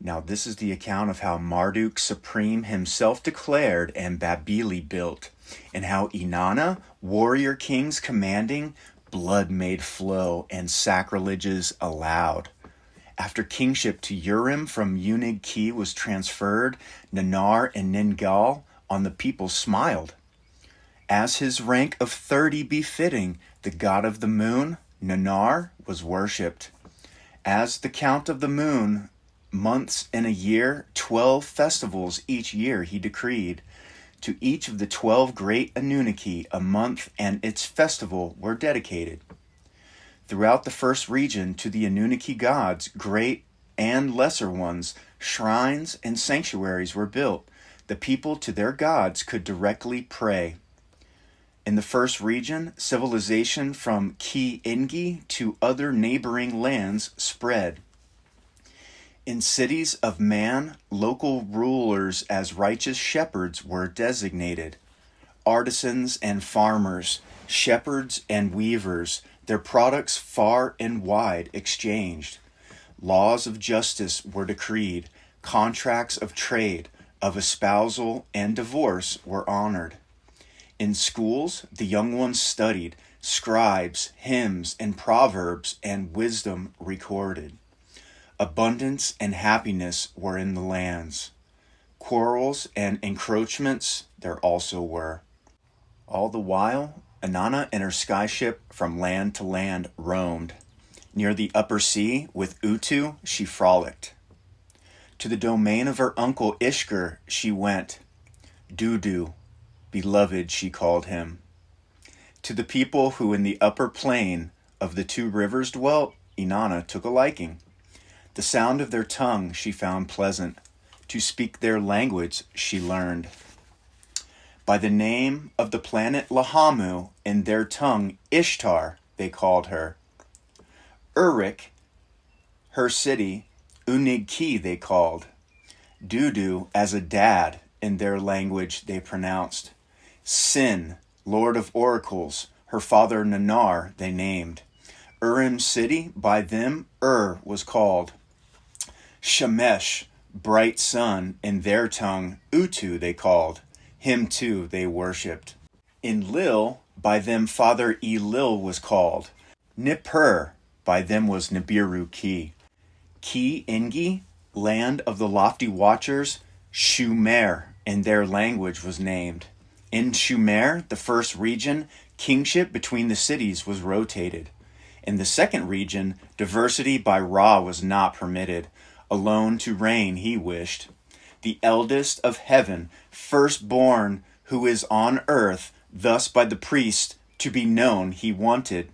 Now this is the account of how Marduk supreme himself declared and Babili built, and how Inanna, warrior kings commanding, blood made flow and sacrileges allowed. After kingship to Urim from Unig-Ki was transferred, Nanar and Ningal on the people smiled. As his rank of 30 befitting, the god of the moon, Nanar, was worshipped. As the count of the moon, months in a year, 12 festivals each year he decreed. To each of the 12 great Anunnaki, a month and its festival were dedicated. Throughout the first region to the Anunnaki gods, great and lesser ones, shrines and sanctuaries were built. The people to their gods could directly pray. In the first region, civilization from Ki-Engi to other neighboring lands spread. In cities of man, local rulers as righteous shepherds were designated. Artisans and farmers, shepherds and weavers, their products far and wide exchanged. Laws of justice were decreed. Contracts of trade, of espousal and divorce were honored. In schools, the young ones studied, scribes, hymns, and proverbs, and wisdom recorded. Abundance and happiness were in the lands. Quarrels and encroachments there also were. All the while, Inanna and her skyship from land to land roamed. Near the upper sea, with Utu, she frolicked. To the domain of her uncle Ishtar she went. Dudu, beloved, she called him. To the people who in the upper plain of the two rivers dwelt, Inanna took a liking. The sound of their tongue she found pleasant. To speak their language she learned. By the name of the planet Lahamu, in their tongue Ishtar they called her. Uruk, her city, Unig-Ki they called. Dudu as a dad, in their language they pronounced. Sin, lord of oracles, her father Nanar they named. Urim city, by them was called. Shemesh, bright sun, in their tongue Utu they called. Him too they worshipped. In Lil, by them father Elil was called. Nippur, by them was Nibiru-Ki. Ki-Engi, land of the lofty watchers, Shumer, in their language was named. In Shumer, the first region, kingship between the cities was rotated. In the second region, diversity by Ra was not permitted. Alone to reign he wished. The eldest of heaven, firstborn who is on earth, thus by the priest to be known he wanted.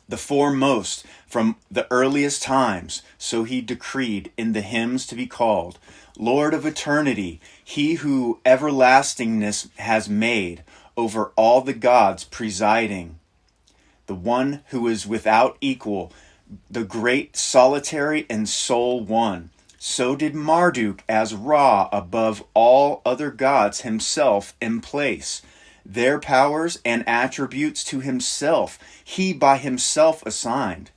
The foremost from the earliest times, so he decreed in the hymns to be called. Lord of eternity, he who everlastingness has made, over all the gods presiding. The one who is without equal, the great solitary and sole one. So did Marduk as Ra above all other gods himself in place. Their powers and attributes to himself he by himself assigned.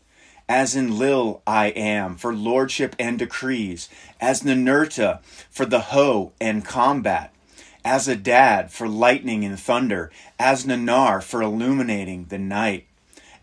As in Lil I am for lordship and decrees, as Ninurta for the hoe and combat, as a dad for lightning and thunder, as Nanar for illuminating the night.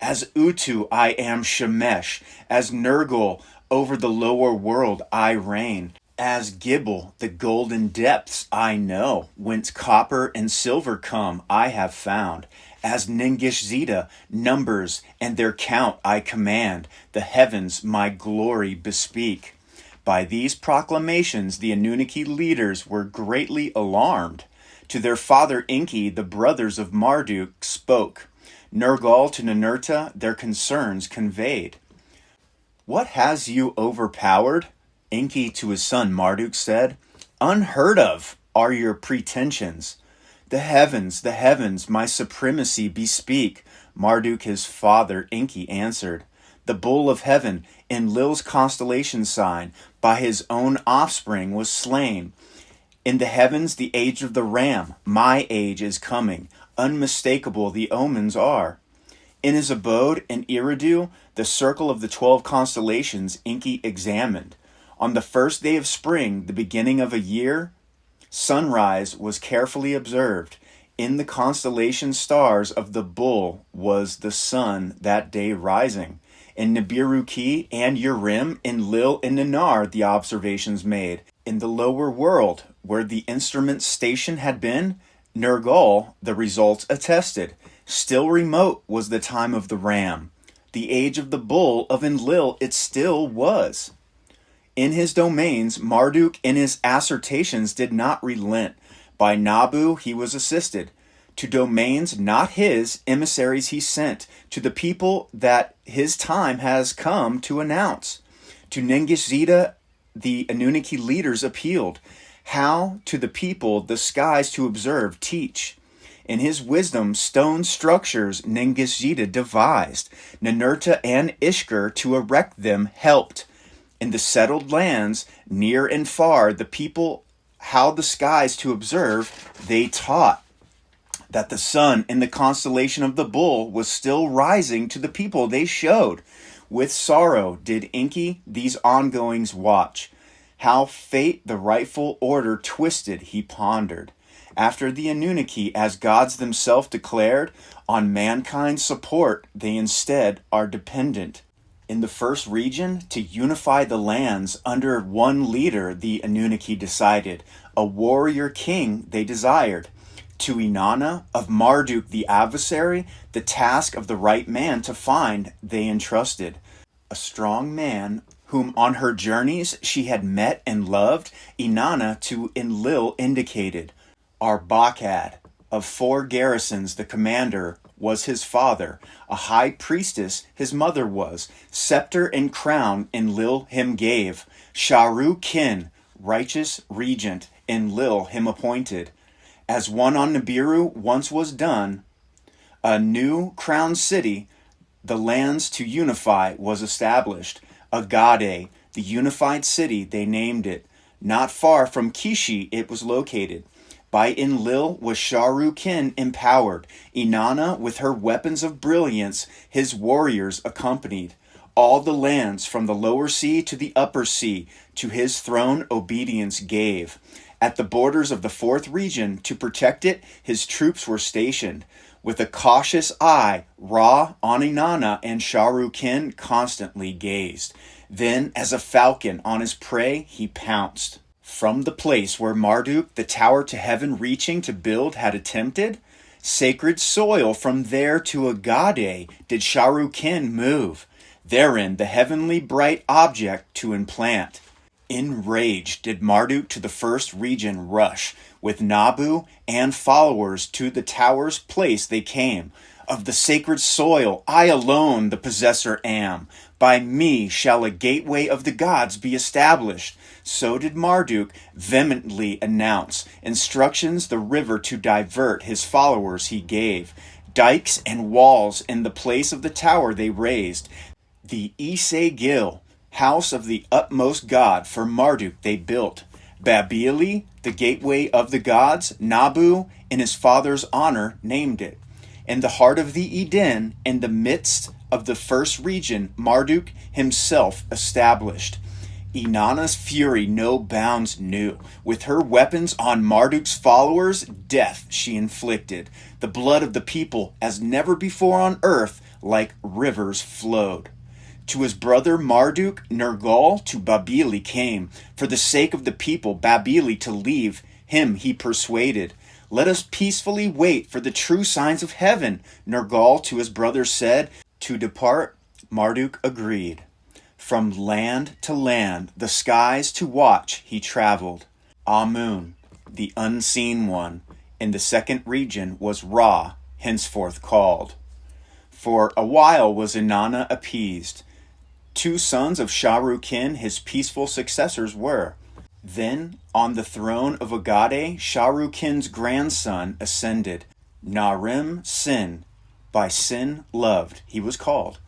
As Utu I am Shemesh, as Nergal over the lower world I reign. As Gibel the golden depths I know, whence copper and silver come I have found. As Ningish Zeta numbers and their count I command, the heavens my glory bespeak. By these proclamations the Anunnaki leaders were greatly alarmed. To their father Enki the brothers of Marduk spoke. Nergal to Ninurta their concerns conveyed. What has you overpowered? Enki to his son Marduk said. Unheard of are your pretensions. The heavens, my supremacy bespeak. Marduk his father Enki answered. The bull of heaven in Lil's constellation sign by his own offspring was slain. In the heavens the age of the ram, my age is coming. Unmistakable the omens are. In his abode in Eridu, the circle of the 12 constellations Enki examined. On the first day of spring, the beginning of a year, sunrise was carefully observed. In the constellation stars of the bull was the sun that day rising. In Nibiru and Urim, in Lil and Ninar, the observations made. In the lower world, where the instrument station had been, Nergal, the results attested. Still remote was the time of the ram. The age of the bull of Enlil it still was. In his domains, Marduk in his assertions did not relent. By Nabu he was assisted. To domains not his, emissaries he sent, to the people that his time has come to announce. To Ningishzida the Anunnaki leaders appealed. How to the people the skies to observe teach. In his wisdom, stone structures Ningishzida devised. Ninurta and Ishtar to erect them helped. In the settled lands, near and far, the people how the skies to observe, they taught. That the sun in the constellation of the bull was still rising to the people they showed. With sorrow did Enki these ongoings watch. How fate the rightful order twisted he pondered. After the Anunnaki, as gods themselves declared, on mankind's support they instead are dependent. In the first region, to unify the lands under one leader, the Anunnaki decided. A warrior king they desired. To Inanna, of Marduk the adversary, the task of the right man to find they entrusted. A strong man, whom on her journeys she had met and loved, Inanna to Enlil indicated. Arbakad, of 4 garrisons the commander, was his father. A high priestess his mother was. Scepter and crown Enlil him gave. Sharu kin, righteous regent, Enlil him appointed. As one on Nibiru once was done, a new crown city, the lands to unify was established. Agade, the unified city, they named it. Not far from Kishi it was located. By Enlil was Sharu kin empowered. Inanna with her weapons of brilliance, his warriors accompanied. All the lands from the lower sea to the upper sea, to his throne obedience gave. At the borders of the 4th region, to protect it, his troops were stationed. With a cautious eye, Ra on Inanna and Sharu kin constantly gazed. Then, as a falcon on his prey, he pounced. From the place where Marduk, the tower to heaven reaching to build, had attempted, sacred soil from there to Agade did Sharu kin move. Therein the heavenly bright object to implant. Enraged did Marduk to the first region rush. With Nabu and followers to the tower's place they came. Of the sacred soil I alone the possessor am. By me shall a gateway of the gods be established. So did Marduk vehemently announce. Instructions the river to divert his followers he gave. Dikes and walls in the place of the tower they raised. The Ise Gil, house of the utmost god, for Marduk they built. Babili, the gateway of the gods, Nabu, in his father's honor, named it. In the heart of the Eden, in the midst of the first region, Marduk himself established. Inanna's fury no bounds knew. With her weapons on Marduk's followers, death she inflicted. The blood of the people, as never before on earth, like rivers flowed. To his brother Marduk, Nergal to Babili came. For the sake of the people, Babili to leave, him he persuaded. Let us peacefully wait for the true signs of heaven, Nergal to his brother said. To depart, Marduk agreed. From land to land, the skies to watch, he traveled. Amun, the unseen one, in the 2nd region was Ra, henceforth called. For a while was Inanna appeased. 2 sons of Sharu kin his peaceful successors were. Then on the throne of Agade, Sharu kin's grandson ascended. Narim Sin, by Sin loved, he was called.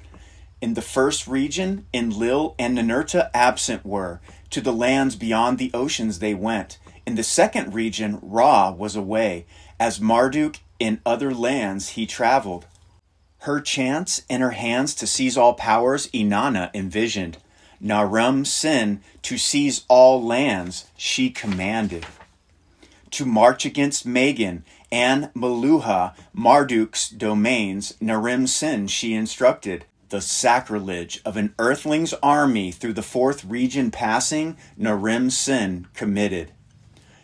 In the 1st region, Enlil and Ninurta absent were. To the lands beyond the oceans they went. In the 2nd region, Ra was away. As Marduk in other lands he traveled. Her chance in her hands to seize all powers Inanna envisioned. Naram Sin to seize all lands she commanded. To march against Megan and Maluha, Marduk's domains, Naram Sin she instructed. The sacrilege of an earthling's army through the fourth region passing, Naram Sin committed.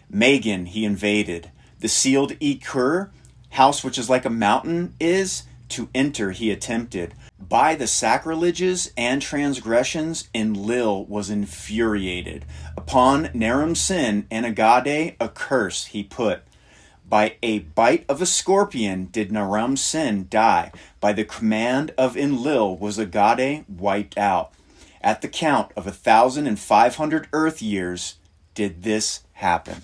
Megan he invaded. The sealed Ikur, house which is like a mountain is, to enter he attempted. By the sacrileges and transgressions, Enlil was infuriated. Upon Naram Sin and Agade a curse he put. By a bite of a scorpion did Naram Sin die. By the command of Enlil was Agade wiped out. At the count of 1,500 earth years did this happen.